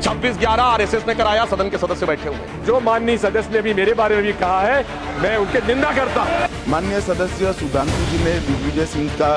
26/11 RSS ने कराया, सदन के सदस्य बैठे हुए। जो माननीय सदस्य ने भी मेरे बारे में भी कहा है, मैं उनकी निंदा करता हूं। माननीय सदस्य सुधांशु जी ने दिग्विजय सिंह का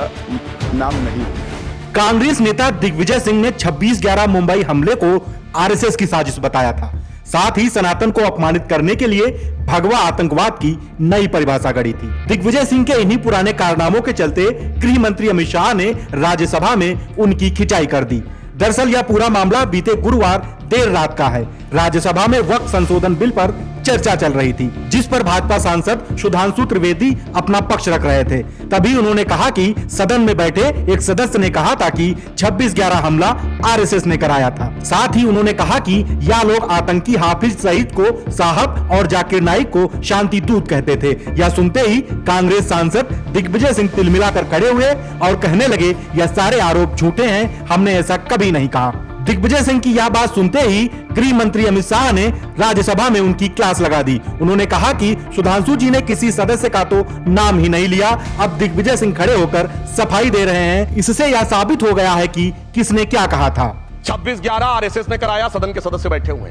नाम नहीं लिया। कांग्रेस नेता दिग्विजय सिंह ने 26/11 मुंबई हमले को आरएसएस की साजिश बताया था। साथ ही सनातन को अपमानित करने के लिए भगवा आतंकवाद की नई परिभाषा गढ़ी थी। दिग्विजय सिंह के इन्हीं पुराने कारनामों के चलते गृह मंत्री अमित शाह ने राज्यसभा में उनकी खिंचाई कर दी। दरअसल यह पूरा मामला बीते गुरुवार देर रात का है। राज्यसभा में वक्फ संशोधन बिल पर चर्चा चल रही थी, जिस पर भाजपा सांसद सुधांशु त्रिवेदी अपना पक्ष रख रहे थे। तभी उन्होंने कहा कि सदन में बैठे एक सदस्य ने कहा था कि 26/11 हमला आरएसएस ने कराया था। साथ ही उन्होंने कहा कि यह लोग आतंकी हाफिज सईद को साहब और जाकिर नाइक को शांति दूत कहते थे। यह सुनते ही कांग्रेस सांसद दिग्विजय सिंह तिलमिलाकर खड़े हुए और कहने लगे, यह सारे आरोप झूठे हैं, हमने ऐसा कभी नहीं कहा। दिग्विजय सिंह की यह बात सुनते ही गृह मंत्री अमित शाह ने राज्यसभा में उनकी क्लास लगा दी। उन्होंने कहा कि सुधांशु जी ने किसी सदस्य का तो नाम ही नहीं लिया। अब दिग्विजय सिंह खड़े होकर सफाई दे रहे हैं। इससे यह साबित हो गया है कि किसने क्या कहा था। 26/11 आरएसएस ने कराया, सदन के सदस्य बैठे हुए।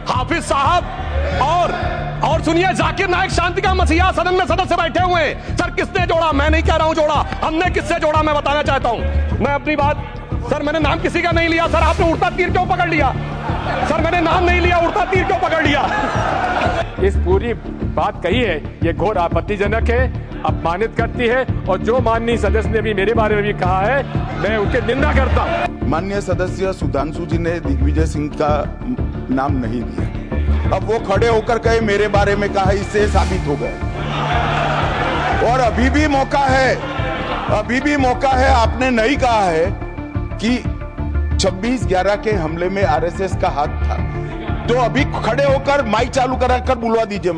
हाफिज साहब और सुनिए, जाकिर नाइक शांति का मसीहा सदन में सदस्य बैठे हुए। सर किसने जोड़ा? मैं नहीं कह रहा हूं जोड़ा, हमने किससे जोड़ा मैं बताना चाहता हूं। मैं अपनी बात, सर मैंने नाम किसी का नहीं लिया। सर आपने उड़ता तीर क्यों पकड़ लिया? सर मैंने नाम नहीं लिया, उड़ता तीर क्यों पकड़ लिया? इस पूरी बात कही है, ये घोर आपत्तिजनक है, अपमानित करती है। और जो माननीय सदस्य ने भी मेरे बारे में भी कहा है, मैं उनकी निंदा करता हूं। माननीय सदस्य सुधांशु जी ने दिग्विजय सिंह का नाम नहीं लिया। अब वो खड़े होकर कहे मेरे बारे में कहा, इससे साबित हो गया। और अभी भी मौका है, आपने नहीं कहा है कि 26/11 के हमले में आरएसएस का हाथ था, तो अभी खड़े होकर माइक चालू कराकर बुलवा दीजिए।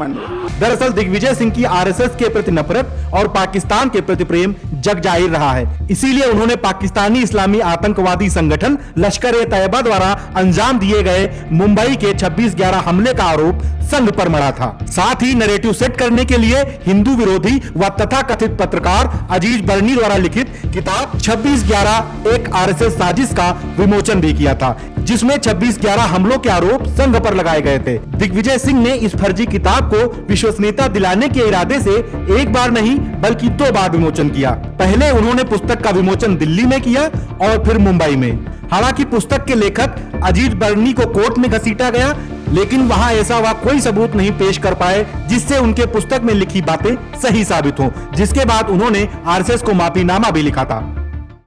दरअसल दिग्विजय सिंह की आरएसएस के प्रति नफरत और पाकिस्तान के प्रति प्रेम जग जाहिर रहा है। इसीलिए उन्होंने पाकिस्तानी इस्लामी आतंकवादी संगठन लश्कर-ए-तैयबा द्वारा अंजाम दिए गए मुंबई के 26/11 हमले का आरोप संघ पर मढ़ा था। साथ ही नैरेटिव सेट करने के लिए हिंदू विरोधी व तथाकथित पत्रकार अजीज बर्नी द्वारा लिखित किताब 26/11 एक आरएसएस साजिश का विमोचन भी किया था, जिसमें 26/11 हमलों के आरोप संघ पर लगाए गए थे। दिग्विजय सिंह ने इस फर्जी किताब को विश्वसनीयता दिलाने के इरादे से एक बार नहीं बल्कि 2 बार विमोचन किया। पहले उन्होंने पुस्तक का विमोचन दिल्ली में किया और फिर मुंबई में। हालांकि पुस्तक के लेखक अजीज बर्नी को कोर्ट में घसीटा गया, लेकिन वहां ऐसा हुआ कोई सबूत नहीं पेश कर पाए जिससे उनके पुस्तक में लिखी बातें सही साबित हों, जिसके बाद उन्होंने आरएसएस को माफीनामा भी लिखा था।